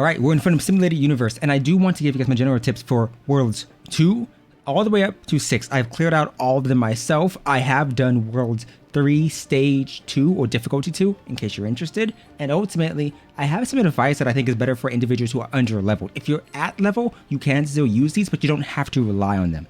All right, we're in front of Simulated Universe, and I do want to give you guys my general tips for Worlds 2 all the way up to 6. I've cleared out all of them myself. I have done Worlds 3 Stage 2 or Difficulty 2 in case you're interested. And ultimately, I have some advice that I think is better for individuals who are under leveled. If you're at level, you can still use these, but you don't have to rely on them.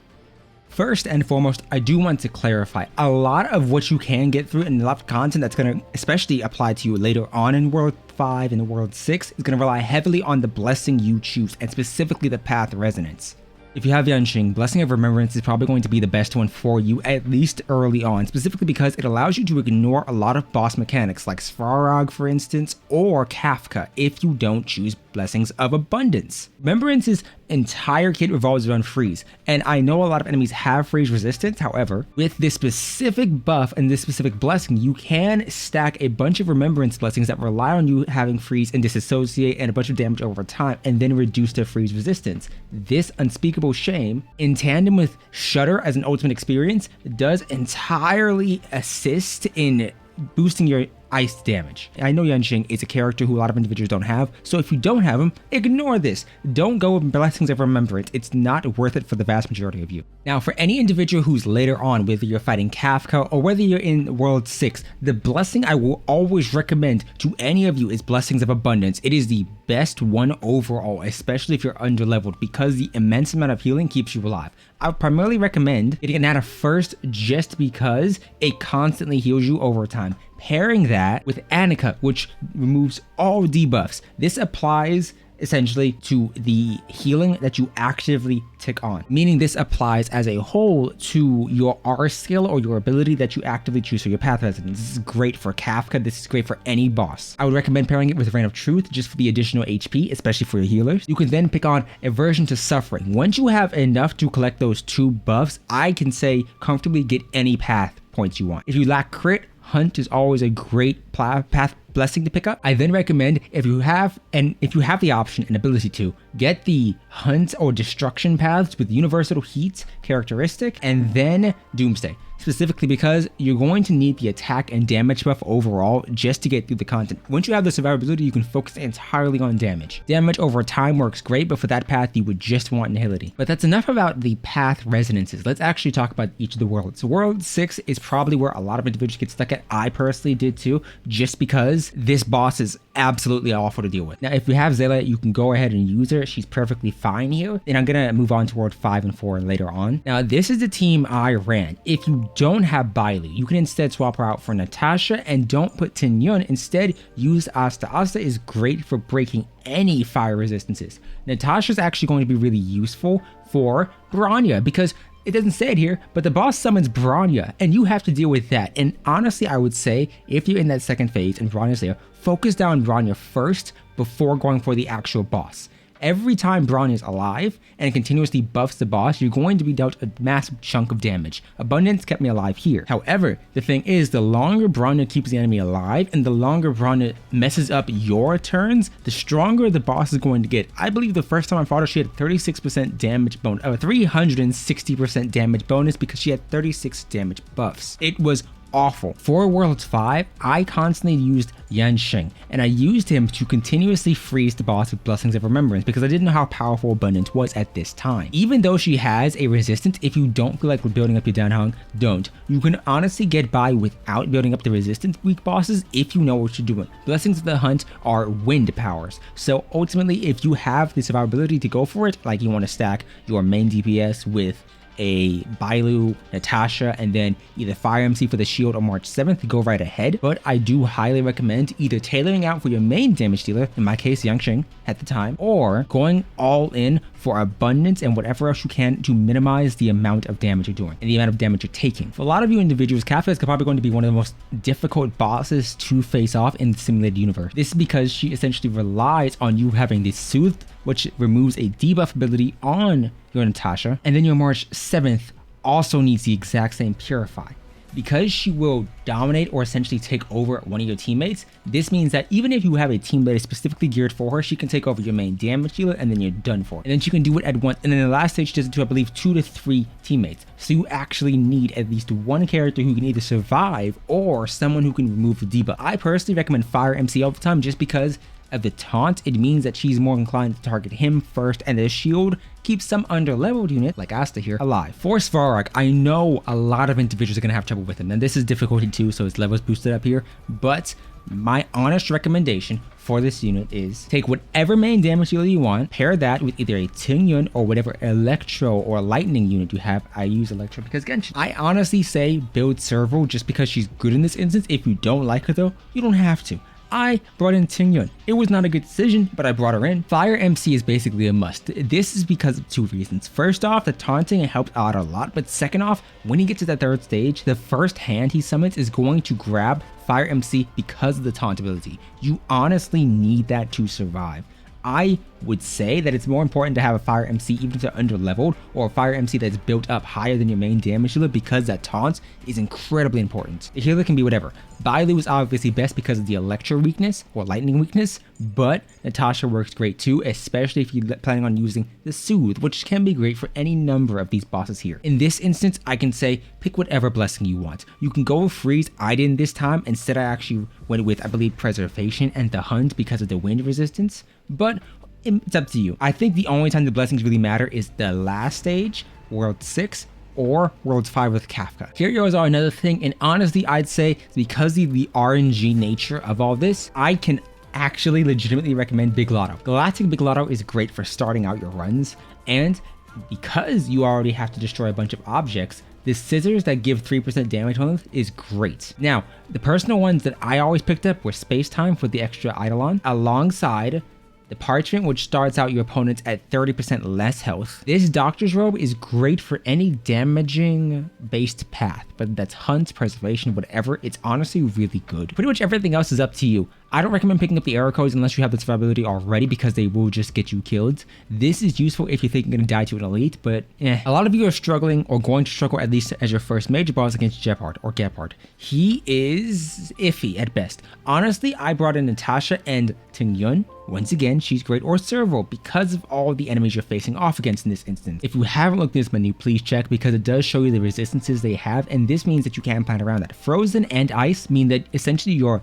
First and foremost, I do want to clarify a lot of what you can get through and a lot of content that's going to especially apply to you later on in World 5 and World 6 is going to rely heavily on the blessing you choose and specifically the path resonance. If you have Yanxing, Blessing of Remembrance is probably going to be the best one for you, at least early on, specifically because it allows you to ignore a lot of boss mechanics like Svarog, for instance, or Kafka if you don't choose Blessings of Abundance. Remembrance's entire kit revolves around freeze, and I know a lot of enemies have freeze resistance. However, with this specific buff and this specific blessing, you can stack a bunch of remembrance blessings that rely on you having freeze and disassociate and a bunch of damage over time, and then reduce their freeze resistance. This unspeakable shame, in tandem with Shudder as an ultimate experience, does entirely assist in boosting your ice damage. I know Yanxing is a character who a lot of individuals don't have, so if you don't have him, ignore this. Don't go with Blessings of Remembrance. It's not worth it for the vast majority of you. Now, for any individual who's later on, whether you're fighting Kafka or whether you're in World 6, the blessing I will always recommend to any of you is Blessings of Abundance. It is the best one overall, especially if you're underleveled, because the immense amount of healing keeps you alive. I would primarily recommend getting an Nana first just because it constantly heals you over time. Pairing that with Annika, which removes all debuffs. This applies essentially to the healing that you actively tick on, meaning this applies as a whole to your R skill or your ability that you actively choose for your path resonance. This is great for Kafka. This is great for any boss. I would recommend pairing it with Reign of Truth just for the additional HP, especially for your healers. You can then pick on Aversion to Suffering. Once you have enough to collect those 2 buffs, I can say comfortably get any path points you want. If you lack crit, Hunt is always a great path blessing to pick up. I then recommend if you have the option and ability to, get the Hunt or Destruction paths with Universal Heat characteristic and then Doomsday. Specifically because you're going to need the attack and damage buff overall just to get through the content. Once you have the survivability, you can focus entirely on damage. Damage over time works great, but for that path, you would just want Nihility. But that's enough about the path resonances. Let's actually talk about each of the worlds. So World 6 is probably where a lot of individuals get stuck at. I personally did too, just because this boss is absolutely awful to deal with. Now, if you have Zayla, you can go ahead and use her. She's perfectly fine here. And I'm gonna move on to World 5 and 4 later on. Now, this is the team I ran. If you don't have Bailu, you can instead swap her out for Natasha, and don't put Tinyun. Instead, use Asta. Asta is great for breaking any fire resistances. Natasha is actually going to be really useful for Bronya because it doesn't say it here, but the boss summons Bronya, and you have to deal with that. And honestly, I would say if you're in that second phase and Bronya's there, focus down Bronya first before going for the actual boss. Every time Bronya is alive and continuously buffs the boss, you're going to be dealt a massive chunk of damage. Abundance kept me alive here. However, the thing is, the longer Bronya keeps the enemy alive and the longer Bronya messes up your turns, the stronger the boss is going to get. I believe the first time I fought her, she had 36% damage bonus, 360% damage bonus because she had 36 damage buffs. It was awful. For World 5, I constantly used Yanxing, and I used him to continuously freeze the boss with Blessings of Remembrance because I didn't know how powerful Abundance was at this time. Even though she has a resistance, if you don't feel like building up your Danhong, don't. You can honestly get by without building up the resistance weak bosses if you know what you're doing. Blessings of the Hunt are wind powers, so ultimately if you have the survivability to go for it, like you want to stack your main DPS with a Bailu, Natasha, and then either Fire MC for the shield or March 7th, go right ahead. But I do highly recommend either tailoring out for your main damage dealer, in my case Yanxing at the time, or going all in for Abundance and whatever else you can to minimize the amount of damage you're doing and the amount of damage you're taking. For a lot of you individuals, Kafka is probably going to be one of the most difficult bosses to face off in the Simulated Universe. This is because she essentially relies on you having the Soothed, which removes a debuff ability on your Natasha, and then your March 7th also needs the exact same Purify. Because she will dominate or essentially take over one of your teammates, this means that even if you have a team that is specifically geared for her, she can take over your main damage dealer and then you're done for. And then she can do it at once. And then the last stage does it to, I believe, 2 to 3 teammates. So you actually need at least one character who can either survive or someone who can remove the debuff. I personally recommend Fire MC all the time just because of the taunt, it means that she's more inclined to target him first, and the shield keeps some underleveled unit, like Asta here, alive. For Svarog, I know a lot of individuals are going to have trouble with him, and this is difficulty 2, so his level's boosted up here, but my honest recommendation for this unit is take whatever main damage dealer you want, pair that with either a Tingyun or whatever electro or lightning unit you have. I use electro because Genshin. I honestly say build Serval just because she's good in this instance. If you don't like her though, you don't have to. I brought in Tingyun. It was not a good decision, but I brought her in. Fire MC is basically a must. This is because of 2 reasons. First off, the taunting helped out a lot, but second off, when he gets to the 3rd stage, the first hand he summons is going to grab Fire MC because of the taunt ability. You honestly need that to survive. I would say that it's more important to have a Fire MC even if they're underleveled, or a Fire MC that's built up higher than your main damage healer, because that taunt is incredibly important. The healer can be whatever. Bailu is obviously best because of the Electro weakness or Lightning weakness, but Natasha works great too, especially if you're planning on using the Soothe, which can be great for any number of these bosses here. In this instance, I can say pick whatever blessing you want. You can go with Freeze. I didn't this time. Instead, I actually went with, I believe, Preservation and the Hunt because of the wind resistance, but it's up to you. I think the only time the blessings really matter is the last stage, World 6, or World 5 with Kafka. Curios are another thing, and honestly, I'd say because of the RNG nature of all this, I can actually legitimately recommend Big Lotto. Galactic Big Lotto is great for starting out your runs, and because you already have to destroy a bunch of objects, the scissors that give 3% damage on them is great. Now, the personal ones that I always picked up were Space Time for the extra Eidolon, alongside the Parchment, which starts out your opponents at 30% less health. This Doctor's Robe is great for any damaging based path, whether that's Hunt, Preservation, whatever. It's honestly really good. Pretty much everything else is up to you. I don't recommend picking up the arrow codes unless you have the survivability already, because they will just get you killed. This is useful if you think you're going to die to an elite, but a lot of you are struggling, or going to struggle at least as your first major boss against Gepard or Gepard. He is iffy at best. Honestly, I brought in Natasha and Tingyun. Once again, she's great, or Serval, because of all the enemies you're facing off against in this instance. If you haven't looked at this menu, please check, because it does show you the resistances they have, and this means that you can plan around that. Frozen and Ice mean that essentially your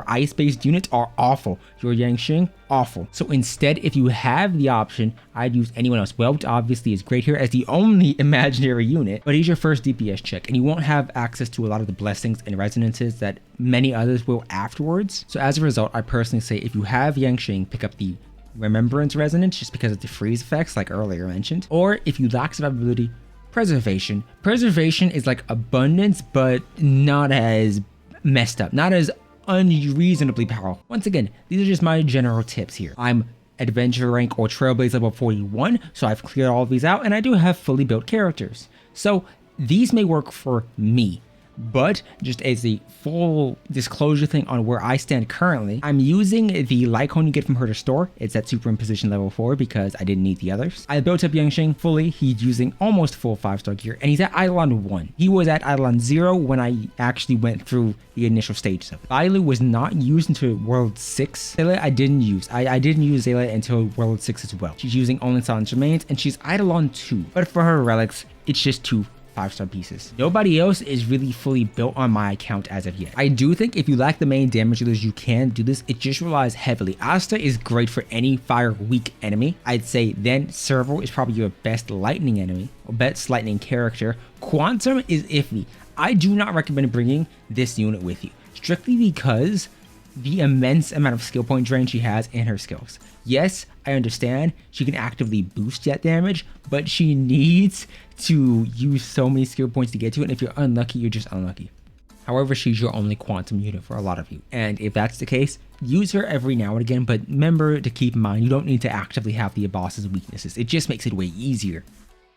ice-based units are awful. Your Yangsheng, awful. So instead, if you have the option, I'd use anyone else. Whelped obviously is great here as the only imaginary unit, but he's your first DPS check, and you won't have access to a lot of the blessings and resonances that many others will afterwards. So as a result, I personally say if you have Yangsheng, pick up the Remembrance Resonance just because of the freeze effects like earlier mentioned, or if you lack survivability, Preservation. Preservation is like Abundance, but not as messed up, not as unreasonably powerful. Once again, these are just my general tips here. I'm adventure rank or trailblaze level 41, so I've cleared all of these out, and I do have fully built characters. So these may work for me, but just as a full disclosure thing on where I stand currently, I'm using the Lycone you get from Herder Store. It's at Superimposition level 4 because I didn't need the others. I built up Yangsheng fully. He's using almost full 5-star gear, and he's at Eidolon 1. He was at Eidolon 0 when I actually went through the initial stages of it. Bailu was not used until World 6. Zayla I didn't use. I didn't use Zayla until World 6 as well. She's using only Silence Remains, and she's Eidolon 2. But for her relics, it's just 2 5-star pieces. Nobody else is really fully built on my account as of yet. I do think if you lack the main damage dealers, you can do this. It just relies heavily. Asta is great for any fire weak enemy. I'd say then Serval is probably your best lightning enemy, or best lightning character. Quantum is iffy. I do not recommend bringing this unit with you, strictly because the immense amount of skill point drain she has in her skills. Yes, I understand she can actively boost that damage, but she needs to use so many skill points to get to it, and if you're unlucky, you're just unlucky. However, she's your only quantum unit for a lot of you, and if that's the case, use her every now and again, but remember to keep in mind you don't need to actively have the boss's weaknesses. It just makes it way easier.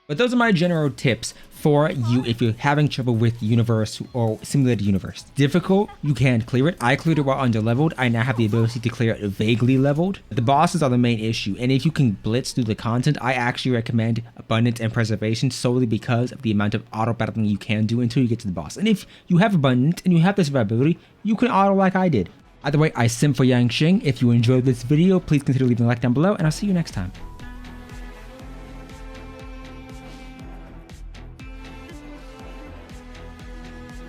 But those are my general tips for you if you're having trouble with Universe or Simulated Universe. Difficult, you can clear it. I cleared it while underleveled. I now have the ability to clear it vaguely leveled. The bosses are the main issue, and if you can blitz through the content, I actually recommend Abundance and Preservation solely because of the amount of auto battling you can do until you get to the boss. And if you have Abundance and you have the survivability, you can auto like I did. Either way, I sim for Yangsheng. If you enjoyed this video, please consider leaving a like down below, and I'll see you next time.